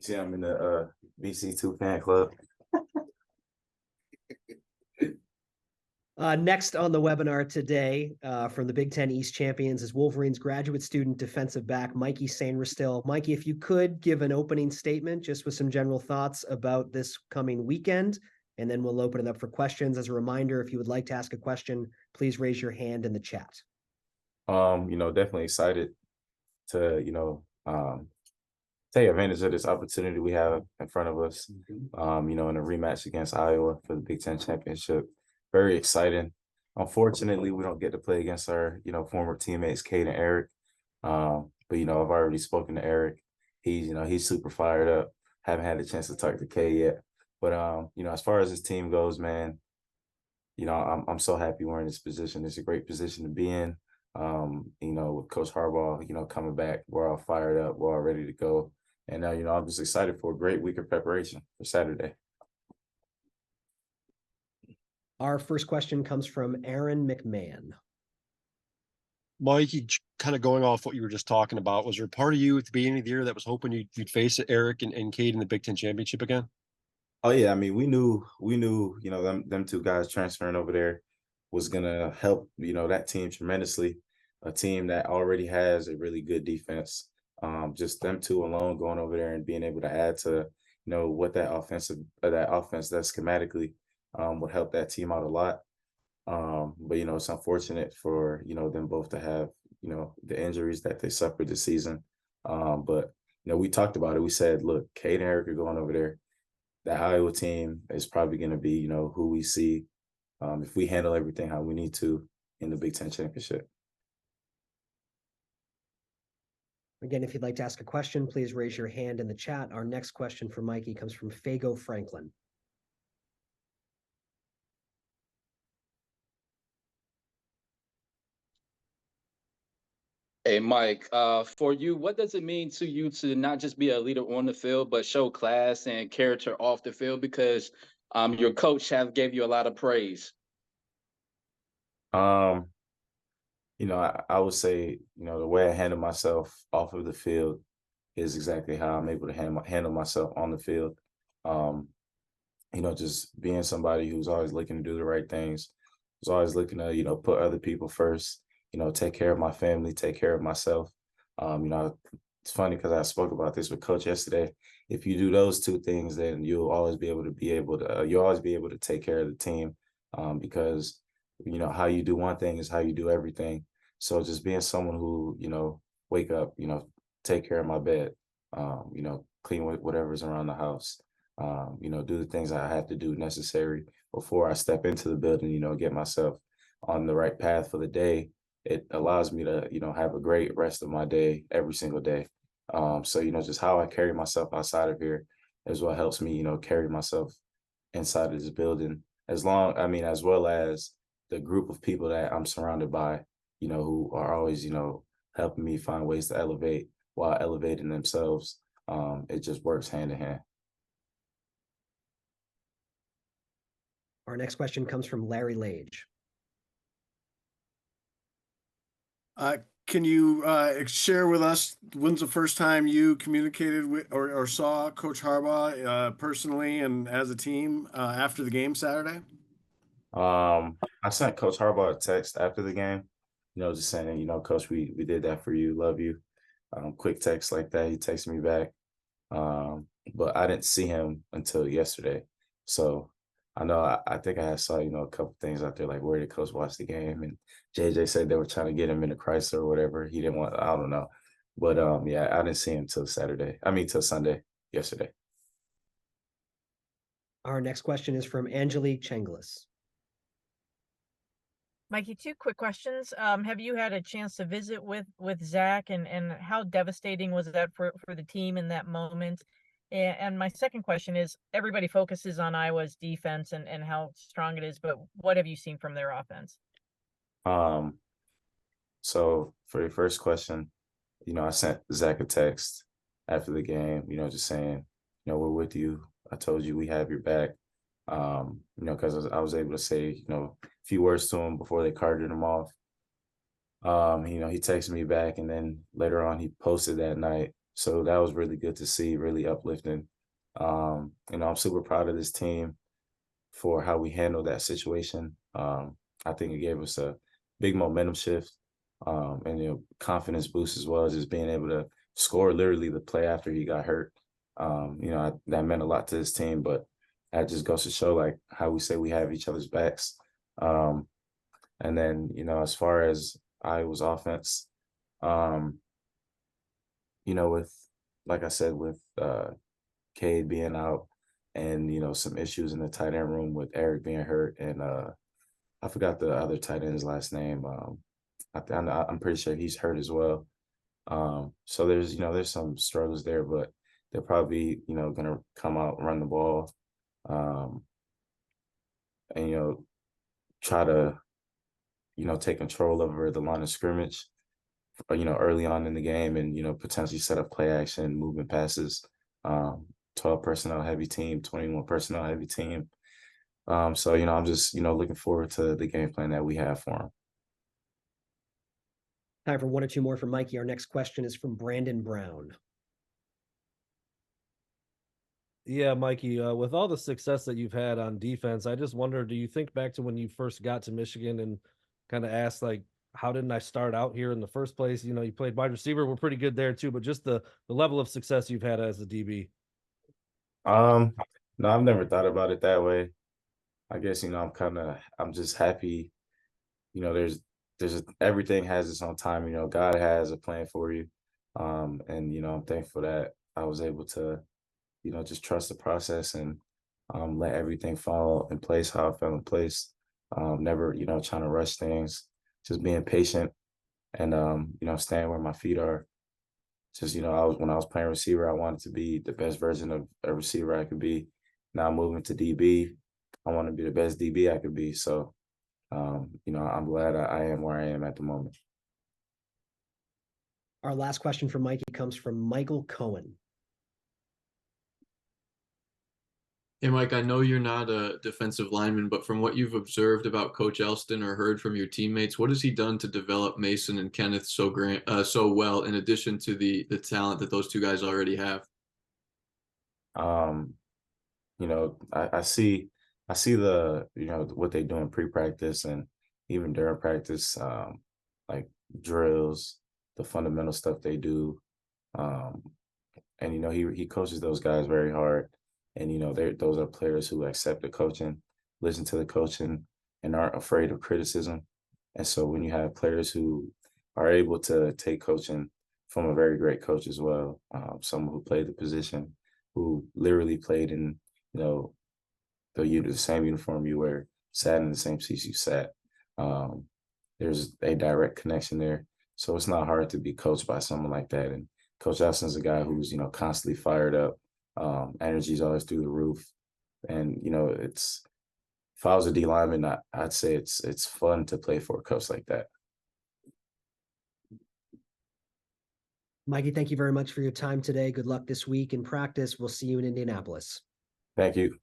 see, I'm in the BC2 fan club. Next on the webinar today from the Big Ten East champions is Wolverines graduate student defensive back Mikey Sainristil. Mikey, if you could give an opening statement just with some general thoughts about this coming weekend, and then we'll open it up for questions. As a reminder, if you would like to ask a question, please raise your hand in the chat. Definitely excited to, take advantage of this opportunity we have in front of us, in a rematch against Iowa for the Big Ten championship. Very exciting. Unfortunately, we don't get to play against our, former teammates, Cade and Eric. But, I've already spoken to Eric. He's super fired up. Haven't had the chance to talk to Cade yet. But, as far as this team goes, man, I'm so happy we're in this position. It's a great position to be in. With Coach Harbaugh, coming back, we're all fired up. We're all ready to go. And, I'm just excited for a great week of preparation for Saturday. Our first question comes from Aaron McMahon. Mike, kind of going off what you were just talking about, was there a part of you at the beginning of the year that was hoping you'd face Eric and Cade in the Big Ten championship again? Oh yeah, I mean, we knew, them two guys transferring over there was gonna help, that team tremendously. A team that already has a really good defense. Just them two alone going over there and being able to add to, what that offense does schematically would help that team out a lot. But it's unfortunate for them both to have the injuries that they suffered this season. But we talked about it. We said, look, Cade and Eric are going over there. That Iowa team is probably going to be who we see if we handle everything how we need to in the Big Ten championship. Again, if you'd like to ask a question, please raise your hand in the chat. Our next question for Mikey comes from Fago Franklin. Hey, Mike, for you, what does it mean to you to not just be a leader on the field, but show class and character off the field? Because your coach gave you a lot of praise. I would say, the way I handle myself off of the field is exactly how I'm able to handle myself on the field. Just being somebody who's always looking to do the right things, who's always looking to, put other people first, take care of my family, take care of myself. It's funny because I spoke about this with Coach yesterday. If you do those two things, then you'll always be able to take care of the team, because how you do one thing is how you do everything. So just being someone who, wake up, take care of my bed, clean whatever's around the house, do the things I have to do necessary before I step into the building, get myself on the right path for the day. It allows me to, have a great rest of my day every single day. So, just how I carry myself outside of here is what helps me, carry myself inside of this building, as well as the group of people that I'm surrounded by, who are always, helping me find ways to elevate while elevating themselves. It just works hand in hand. Our next question comes from Larry Lage. Can you share with us when's the first time you communicated with or saw Coach Harbaugh personally and as a team after the game Saturday? I sent Coach Harbaugh a text after the game, just saying, Coach, we did that for you, love you. Quick text like that. He texted me back. But I didn't see him until yesterday. So I know I think I saw, a couple things out there like where did Coach watch the game? And JJ said they were trying to get him into Chrysler or whatever. He didn't want, I don't know. But I didn't see him till Sunday, yesterday. Our next question is from Angelique Chenglis. Mikey, two quick questions. Have you had a chance to visit with Zach, and how devastating was that for the team in that moment? And my second question is, everybody focuses on Iowa's defense and how strong it is, but what have you seen from their offense? So for your first question, I sent Zach a text after the game, just saying, we're with you. I told you we have your back. Because I was able to say, a few words to him before they carted him off. He texted me back, and then later on he posted that night, So that was really good to see, really uplifting. You know, I'm super proud of this team for how we handled that situation. I think it gave us a big momentum shift, and you know, confidence boost as well, just being able to score literally the play after he got hurt. You know, that meant a lot to this team, but that just goes to show like how we say we have each other's backs. Um, and then, you know, as far as Iowa's offense, um, you know, with like I said, with Cade being out and, you know, some issues in the tight end room with Eric being hurt and I forgot the other tight end's last name. I'm pretty sure he's hurt as well. So there's, you know, there's some struggles there, but they're probably, you know, gonna come out, run the ball, um, and you know, try to, you know, take control over the line of scrimmage, you know, early on in the game, and you know, potentially set up play action, movement passes. Um, 12 personnel heavy team, 21 personnel heavy team. So you know, I'm just, you know, looking forward to the game plan that we have for him. Time for one or two more from Mikey. Our next question is from Brandon Brown. Yeah, Mikey, with all the success that you've had on defense, I just wonder, do you think back to when you first got to Michigan and kind of asked, like, how didn't I start out here in the first place? You know, you played wide receiver, we're pretty good there too, but just the level of success you've had as a DB. No, I've never thought about it that way. I guess, you know, I'm just happy, you know, everything has its own time, you know, God has a plan for you. And, you know, I'm thankful that I was able to, you know, just trust the process and let everything fall in place how it fell in place. Never, you know, trying to rush things, just being patient and, you know, staying where my feet are. Just, you know, when I was playing receiver, I wanted to be the best version of a receiver I could be. Now moving to DB, I want to be the best DB I could be. So, you know, I'm glad I am where I am at the moment. Our last question from Mikey comes from Michael Cohen. Hey, Mike, I know you're not a defensive lineman, but from what you've observed about Coach Elston or heard from your teammates, what has he done to develop Mason and Kenneth so well, in addition to the talent that those two guys already have? Um, you know, I see the, you know, what they do in pre-practice and even during practice, like drills, the fundamental stuff they do. Um, and you know, he coaches those guys very hard. And you know, those are players who accept the coaching, listen to the coaching, and aren't afraid of criticism. And so when you have players who are able to take coaching from a very great coach as well, someone who played the position, who literally played in, you know, the same uniform you wear, sat in the same seats you sat. Um, there's a direct connection there. So it's not hard to be coached by someone like that. And Coach Elston's a guy who's, you know, constantly fired up. Energy's always through the roof. And, you know, if I was a D lineman, I'd say it's fun to play for a coach like that. Mikey, thank you very much for your time today. Good luck this week in practice. We'll see you in Indianapolis. Thank you.